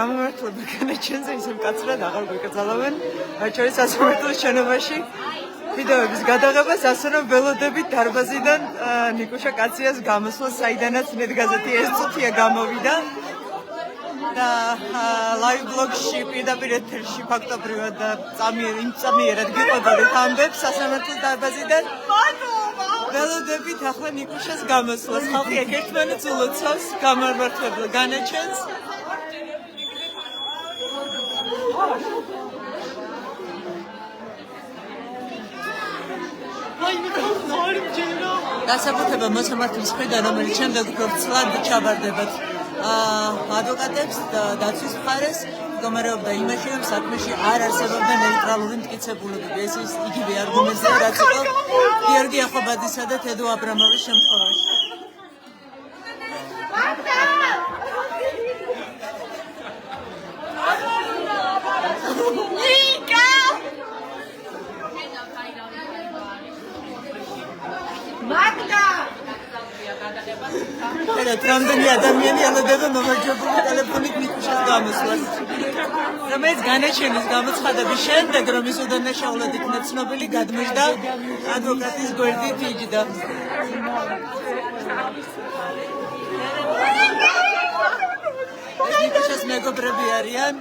გამომართლება განაჩენზე ისე მკაცრად აღარ გვიკრძალავენ. მათ შორის სასამართლოს შენობაში ვიდეოების გადაღებას, ასე რომ ველოდებით დარბაზიდან ნიკუშა კაციას გამოსვლა, საიდანაც ნეტგაზეთი ეს წუთია გამოვიდა. და ლაივ ბლოგში პირდაპირ ეთერში ფაქტობრივად და წამიერად გიყვებოდით ამბებს სასამართლოს დარბაზიდან. ველოდებით ახლა ნიკუშას გამოსვლას. ხალხი ერთმანეთს ულოცავს გამომართლებელ განაჩენს. დასაბუთება მოსამართლის მხრიდან, რომელიც შემდეგ გორცლად ჩაბარდებათ ადვოკატებს და დაცვის მხარეს, მდგომარეობდა იმაში, რომ საქმეში არ არსებობდა ნეიტრალური მტკიცებულებები. ეს ის იგივე არგუმენტია, რაც იყო გიორგი ახობაძისა და თედო აბრამოვის შემთხვევაში. რამდენი ადამიანი ელოდება მომაჯობული ტელეფონით ნიკუშას გამოსვლას, რომელიც განაჩენის გამოცხადების შემდეგ, რომ ის უდანაშაულად იქნა ცნობილი, გადმოჯდა ადვოკატის გვერდით იჯდა. ნიკუშას მეგობრები არიან.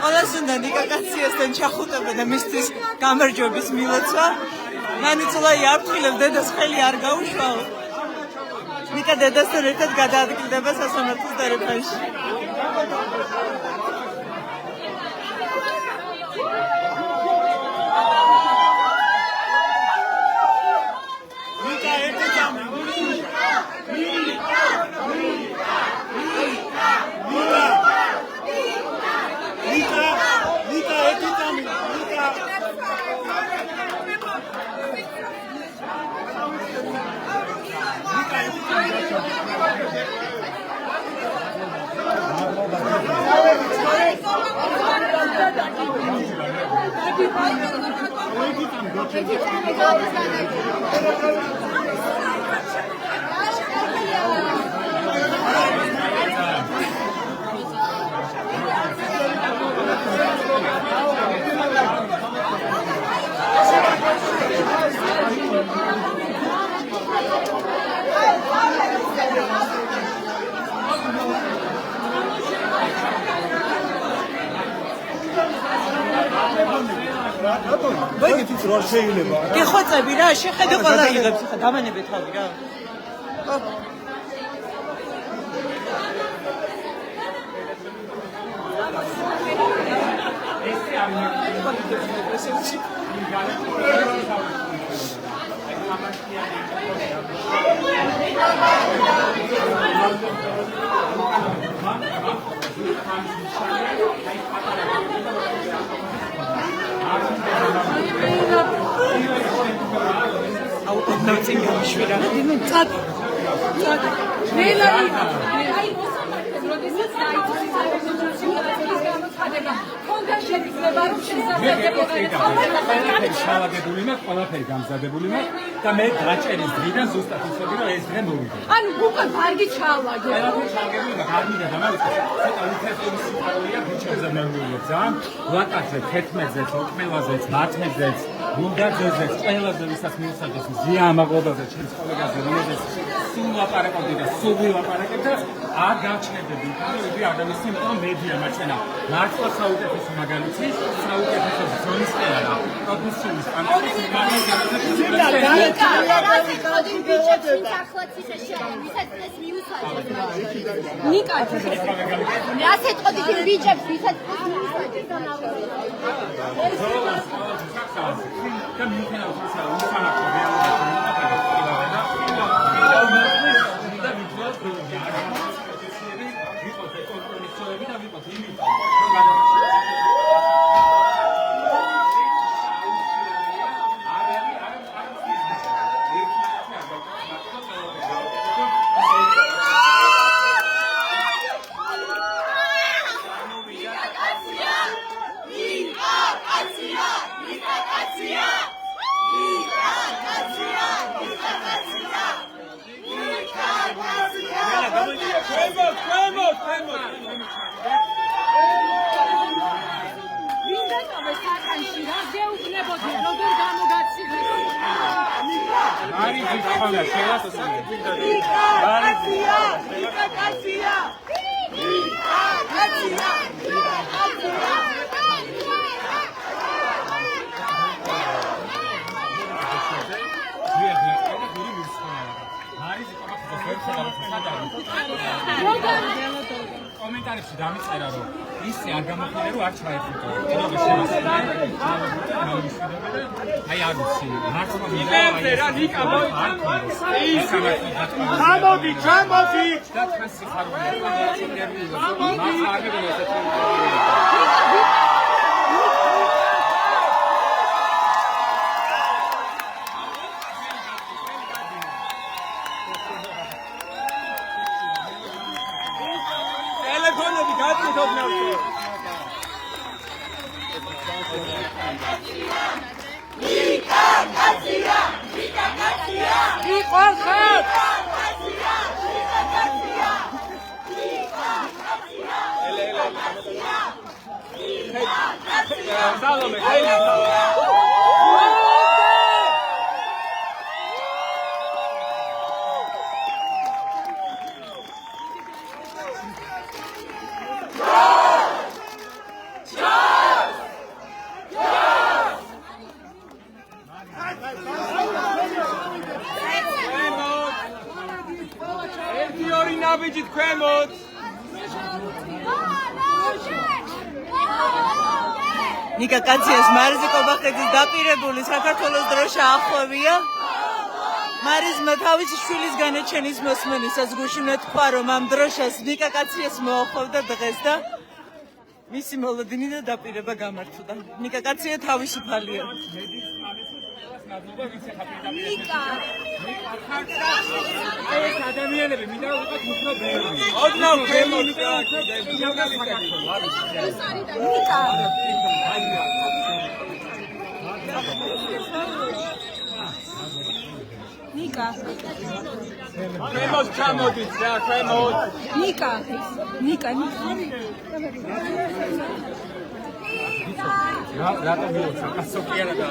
Ყველასუნდა ნიკა კაციასთან ჩახუტება და მისთვის გამარჯვების მილოცვა. მანიცულა იაფრთხილებ დედას ხელი არ გაუშვაო. ნიკა დედასთან ერთად გადაადგილდება სასამართლოს დარბაზში. ვეგეთიც რა შეიძლება? გეხოცები რა, შეხედე ყველა იღებს, ხა დამანებე თავი რა. Auto-noting გამშვირა. წად. ნელა. აი მოსამართლეს როდესაც დაიწყო სიტუაციის გამოცხადება. ხონდა შეიძლება რომ შესაძლებელია. შალაგებული მაქვს, ყველაფერი გამზადებული მაქვს და მე დაჭერის დღიდან ზუსტად ვიცოდი რომ ეს დღე მოვიდა. ანუ უკვე ვარგი ჩალაგე. ყველაფერი ჩალაგებული და გამიდა და მაგალითად ცოტა უთესწორი სიტუაცია ბიჭებზე მეუბნებოდი ძალიან. ვაკაცე 11-ზეც, 14-ზეც, 10-ზეც გუნდა ძეზეს ყველაზე ვისაც მიუხედავს ზია მაღლობაზე ჩემს კოლეგაზე რომელზეც სულ ლაპარაკობდი და სულ ვილაპარაკებ და არ გავჩნდებოდი ვიდრე არ დავისწრებ რომ მედია მაჩვენა მართლა საუკეთესო მაგალითი საუკეთესო ზონისტია პროდუციის კანონის ნიკა ასე წოდი ბიჭებს ვისაც და მიუხედავად ისა უსამართლო რეალობაზე კომენტარებში დამიწერა რომ ისე არ გამოხდა რომ არ ჩაიფუტო. აი არ ვიცი. მართლა მინდა რა ნიკა ჩამოდი და თქვენ სიხარული ნიკა კაციას მარიზი კობახეთის დაპირებული საქართველოს დროშა ახლოვია. მარიზმა თავისი შვილის განაჩენის მოსმენისას გუშინდა თქვა, რომ ამ დროშას ნიკა კაციას მოახოვდა დღეს და მისი მოლოდინი და დაპირება გამართდა. ნიკა კაცია თავისუფალია. ნიკა ეს ადამიანები მინდა ვიყოთ უფრო ბევრი. ოდნავ ქვემოწა ნიკა ქვემოთ ჩამოდით რა ქვემოთ ნიკა რატო მიოცა კაცოქიარა და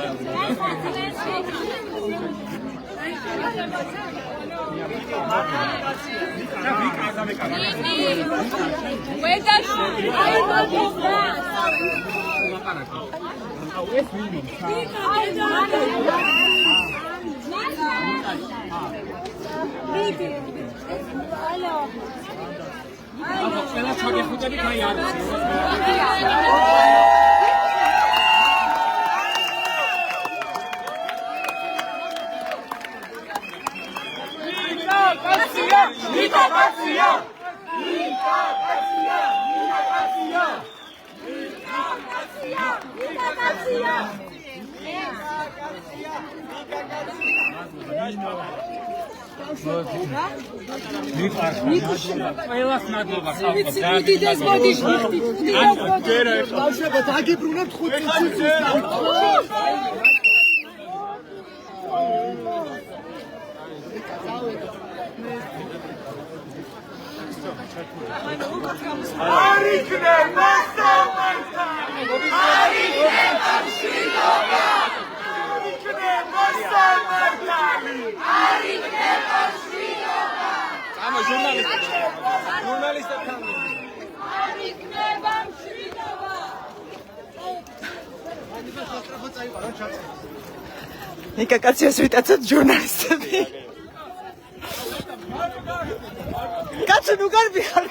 ჟურნალისტებთან ნიკა კაციას ვიტაცოთ ჟურნალისტები. კაცო ნუ გარბი ხარ.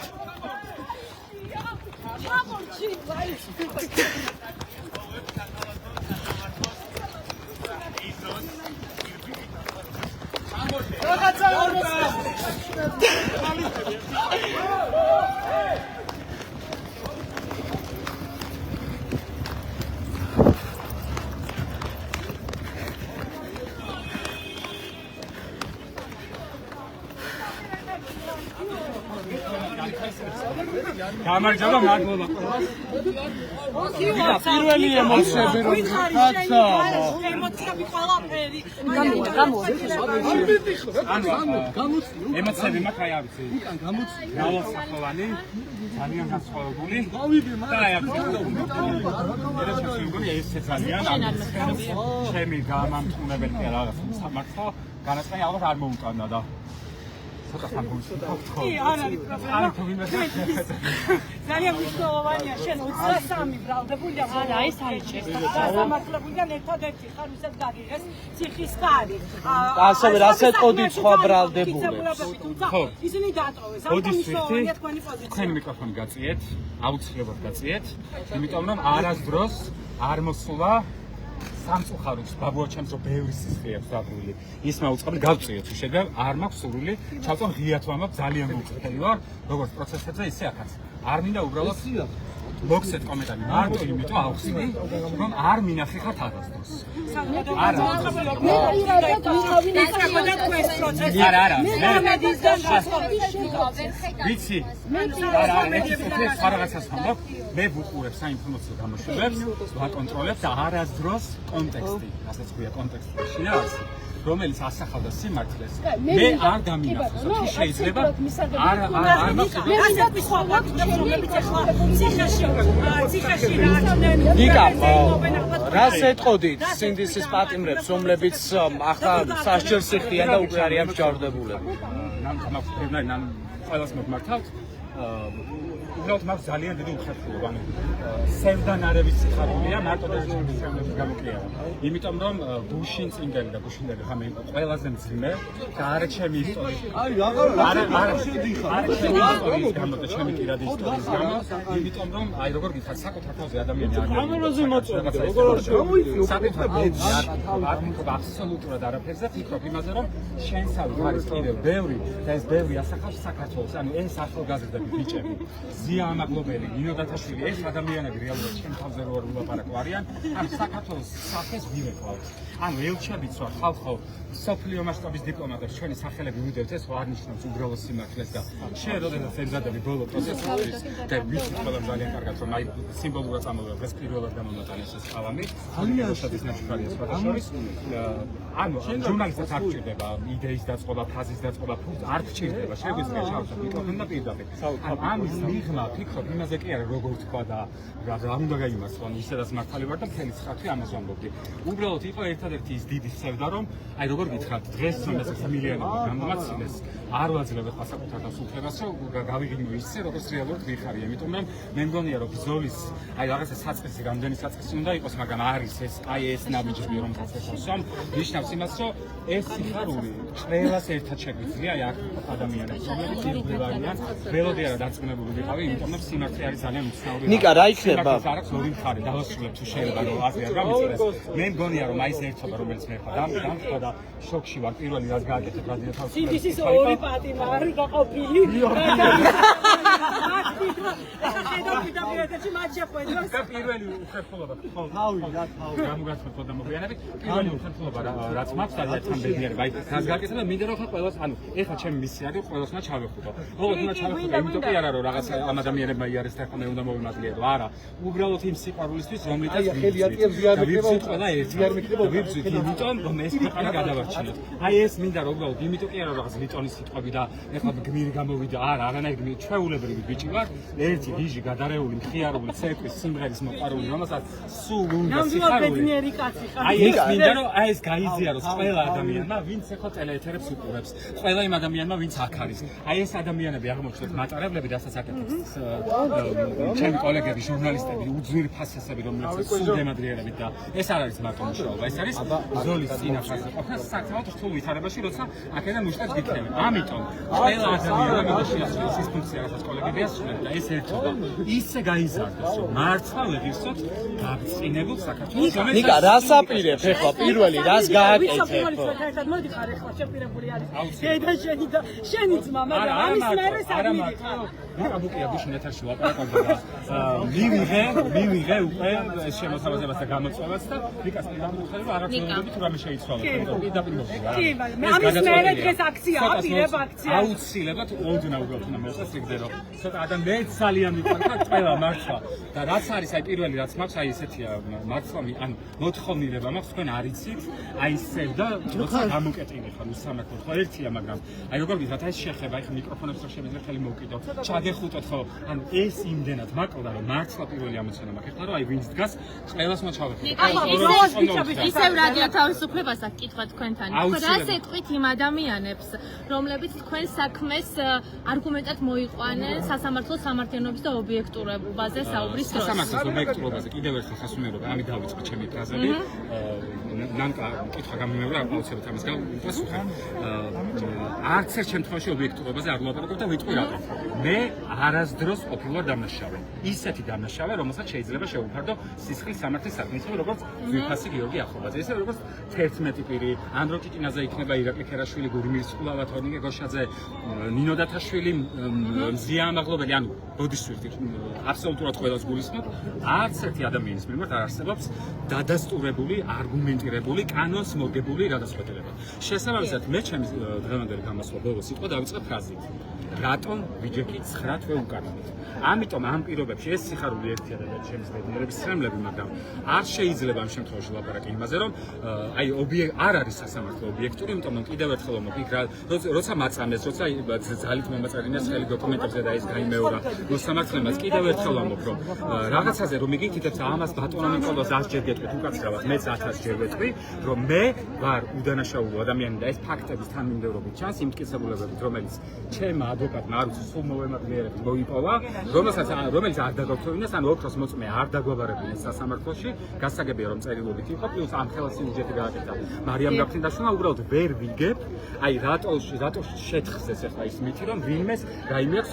გამარჯობა მადლობა. პირველი ემოციები რომ გიქაცა. ემოციები ყველაფერი. ემოციები მაქვს აი არის. გამოსახლოვანი ძალიან გასხოვებული. და აი არის. ეს ძალიან ჩემი გამამტყუნებელი რაღაც სამართლა განაცხადი ალბათ არ მოუტანდა და ცოტა სამგონში ხო ძალიან მნიშვნელოვანია შენ 23 ბრალდებულია არა ეს არის სამართლებიდან ერთადერთი ხარ ვისაც გაგიღეს ციხის ხარი ასევე რასაც ყოდით სხვა ბრალდებულებს ხო ისინი დატოვეს ამ მნიშვნელოვანია თქვენი პოზიცია თქვენი მიკროფონი გაწიეთ აუცილებლად გაწიეთ იმიტომ რომ არასდროს არ მოსულა სამწუხაროდ ბაბუაჩემს რო ბევრი სისხლი აქვს დაგრული ის მაუწყებელი გავწიოთ შეიძლება არ მაქვს სურვილი ჩავწონ ღიათ ვამბობ ძალიან მოუწყებელი ვარ როგორც პროცესებზე ისე ახაც არ მინდა უბრალოდ მოგცეთ კომენტარი მარტო იმიტომ ავხსნი რომ არ მინახი ხართ არასდროს არა ვიცი არა ეს რაღაცას ვამბობ მე ვუყურებ საინფორმაციო გამოშვებებს ვაკონტროლებ და არასდროს კონტექსტი ასაც ქვია კონტექსტში არის რომელიც ასახავდა სიმართლეს მე არ გამინახავს თუ შეიძლება არ ნიკა რას ეტყოდით სინდისის პატიმრებს რომლებიც ახლა სასჯელს იხდიან და უკვე არიან მსჯავრდებულები ნამ ყველას მოგმართავთ უბრალოდ მაქვს ძალიან დიდი უხერხულობა სევდან არების სიხარულია მარტო დეჟურნალის სევდანის გამოკლია იმიტომ რომ გუშინ წინდელი და გუშინდელი ხამე ყველაზე მძიმე და არაჩემი ისტორია არა ჩემი ისტორიის გამო და ჩემი პირადი ისტორიის გამო იმიტომ რომ აი როგორ გითხარით საკუთარ თავზე ადამიანი არ კამერაზე მოწონდა როგორ არ მითხრა აბსოლუტურად არაფერს და ფიქრობ იმაზე რომ შენსავი არის კიდევ ბევრი და ეს ბევრი ასახავს საქართველოს ანუ ეს ახალგაზრდები ბიჭები ზია ამაგლობელი ნინო დათაშვილი ეს ადამიანები რეალურად ჩემ თავზე რო არ ულაპარაკო არიან ან საქართველოს სახეს ვიმეყავთ ანუ ელჩებიც ვარ ხალხო სოფლიო მასშტაბის დიპლომატებს ჩვენი სახელები ვიდევთ ეს არ ნიშნავს უბრალოდ სიმართლეს და შენ როდესაც ემზადებდი ბოლო პროცესის და ვიცი ყველა ძალიან კარგად რომ აი სიმბოლურად წამოვიდა დღეს პირველად გამომატანეს ეს ხალამი ძალიან შეტის ნაშხარია სხვადასხვა ანუ ჟურნალისტებს არ გჭირდება იდეის დაწყობა ფაზის დაწყობა არ გჭირდება შეგვიძლია ჩავსვათ მიკროფონი და პირდაპირ ამის მიღმა ფიქრობ იმაზე კი არა როგორ თქვა და რა უნდა გაიმართლა ისედაც მართალი ვარ და მთელი ხათი ამას ვამბობდი უბრალოდ იყო ერთადერთი ის დიდი სევდა რომ აი როგორ გითხრათ დღეს რომელსაც მილიონები გამომაცილეს არ ვაძლევ ახლა საკუთარ თავს უფლებას რომ გავიღინო ისე როგორც რეალურად ვიხარია იმიტომ რომ მე მგონია რომ ბრძოლის აი რაღაცა საწყისი რამდენი საწყისი უნდა იყოს მაგრამ არის ეს აი ეს ნაბიჯები რომ გასწრებსო ნიშნავს იმას რომ ეს სიხარული ყველას ერთად შეგვიძლია აი აქ ადამიანებს რომლებიც ირგვლივარიან ველოდი არა დარწმუნებული ვიყავი იმიტომ რომ სიმართლე არის ძალიან უცნაური ნიკა რა იქნება არის ორი მხარე დავასრულებ თუ შეიძლება რომ აზრი არ გამიწერეს მე მგონია რომ აი ეს ერთობა რომელიც მე ხარ დამხდა და შოქში ვარ პირველი რაც გააკეთე რადიო თავს სინდისის ორი პატიმა არის გაყოფილი და პირველი უხერხულობა ხო თავი გამოგაცნო და მოგვიანებით პირველი უხერხულობა რაც მაქვს ძალიან ბედნიერება აი რაც გააკეთე და მინდა რომ ხა ყველას ანუ ეხლა ჩემი მისია არის ყველასმა ჩავეხუტო ოღონდ უნდა ჩავეხუტო იმიტომ კი არა რომ რაღაცა ამ ამ ადამიანებმა იარეს და ხომ უნდა მოვიმართლიერო. არა, უბრალოდ იმ სიყვარულისთვის, რომლითაც ვიბძვით ყველა ერთად. ვიბძვით იმიტომ, რომ ეს ქვეყანა გადავარჩინოთ. აი ეს მინდა რომ უბრალოდ იმიტომ კი არა რაღაც ლიტონის სიტყვები და ეხლა გმირი გამოვიდა. არა, არანაირ გმირი, ჩვეულებრივი ბიჭი ვარ. ერთი გიჟი გადარეული, მხიარული, ცეკვის, სიმღერის მოყვარული, რომელსაც სულ უნდა სიხარული. აი ეს მინდა რომ აი ეს გაიზიაროს ყველა ადამიანმა, ვინც ეხლა ტელეეთერებს უყურებს. ყველა იმ ადამიანმა, ვინც აქ არის. აი ეს ადამიანები აღმოჩნდათ მატარებლები, რასაც აკეთებს ჩემი კოლეგები, ჟურნალისტები, უძვირფასესები, რომლებსაც სულ დემადრიერებით და ეს არ არის მარტო მუშაობა, ეს არის ზოლის წინახარზე ყოფნა საკმაოდ რთულ ვითარებაში, როცა აქედან მუშტებს გიქნები. ამიტომ ყველა ადამიანმა შეასრულოს ის ფუნქცია, რასაც კოლეგები ასრულებენ და ეს ერთობა ისე გაიზარდოს, რომ მართლა ვიღირსოთ გაბწყინებულ საქართველოს. ნიკა, რას აპირებ ეხლა პირველი, რას გააკეთებ? მოდი ხარ ეხლა შეპირებული არის. დედა შენი და შენი ძმა, მაგრამ ამის მერე საქმე. აბუკია ბუშინ ეთერში ვაპარაკობ და მივიღე უკვე შემოსავაზებას და გამოწვევას და ნიკას პირდაპირ რომ არაფერი თუ რამე შეიცვალა. პირდაპირ მოხდა. კი, მაგრამ ამის მერე დღეს აქცია, აპირებ აქცია. აუცილებლად ოდნა უბრალოდ უნდა მოწესრიგდე რომ ცოტა ადამიანი ძალიან მიყვარდა ყველა მართლა და რაც არის აი პირველი რაც მაქვს აი ესეთია მართლა ანუ მოთხოვნილება მაქვს თქვენ არიცით აი ისევ და როცა გამოკეტილი ხარ უსამართლოდ ხო ერთია მაგრამ აი როგორ ვთქვათ ეს შეხება აი მიკროფონებს რო შემიძლია ხელი მოვკიდო ჩაგეხუტოთ ხო ანუ ეს იმდენად მაკლდა რომ მართლა პირველი ამოცანა მაქვს ეხლა რომ აი ვინც დგას ყველას მოჩავეხო ისევ რადიო თავისუფლებას აქვს კითხვა თქვენთან რას ეტყვით იმ ადამიანებს რომლებიც თქვენ საქმეს არგუმენტად მოიყვანენ სასამართლოს სამართლიანობის და ობიექტურობაზე საუბრის დროს. სასამართლოს ობიექტურობაზე კიდევ ერთხელ ხასუნერობა, ამით დავიწყე ჩემი ფრაზები. ნანკა კითხვა გამიმეორა, აუცილებლად ამის პასუხი. არც ერთ შემთხვევაში ობიექტურობაზე არ ვლაპარაკობ და ვიტყვი რატომ. მე არასდროს ყოფილვარ დამნაშავე. ისეთი დამნაშავე, რომელსაც შეიძლება შეუფარდო სისხლის სამართლის საქმეში, როგორც ძვირფასი გიორგი ახობაძე. ესე როგორც 11 პირი, ანდრო ჭიჭინაძე იქნება, ირაკლი ქერაშვილი, გურიმիր სხულავა, თორნიკე გოშაძე, ნინო დათაშვილი, მზია ამაღლობელი, ანუ ბოდისვირთი აბსოლუტურად ყველას გულისხმობ. არც ერთი ადამიანის მიმართ არ არსებობს დადასტურებული, არგუმენტირებული, კანონს მოგებული გადაწყვეტილება. შესაბამისად, მე ჩემი დღევანდელი გამოსვლა ბოლოს სიტყვა დავიწყე ფრაზით. რატომ ვიჯექით 9 თვე უკანონოდ? ამიტომ ამ პირობებში ეს სიხარული ერთია და ჩემს ბედნიერების ცრემლები, მაგრამ არ შეიძლება ამ შემთხვევაში ლაპარაკი იმაზე, რომ აი არ არის სასამართლო ობიექტური, იმიტომ რომ კიდევ ერთხელ ვამბობ, როცა მაწამეს, როცა ძალით მომაწარინეს ხელი დოკუმენტებზე და ეს გაიმეორა, მოსამართლემაც კიდევ ერთხელ ვამბობ, რომ რაღაცაზე რომ იგიქითებს ამას ბატონო ნიკოლოზ 100 ჯერ გეტყვით უკაცრავად, მეც 1000 ჯერ ვეტყვი, რომ მე ვარ უდანაშაულო ადამიანი და ეს ფაქტების თანმიმდევრობით ჩანს იმ მტკიცებულებებით, რომელიც ჩემ ადვოკატმა არ ვიცი სულ მოვემართლიერებით მოიპოვა, რომელიც არ დაგვაქვთოვინეს, ანუ ოქროს მოწმე არ დაგვაბარებინეს სასამართლოში, გასაგებია რომ წერილობით იყო, პლუს ამ ხელას სიუჟეტი გააკეთა მარიამ გაფრინდაშვილმა, უბრალოდ ვერ ვიგებ, აი რატო შეთხსეს ახლა ის მითი, რომ ვინმეს რაიმე აქვს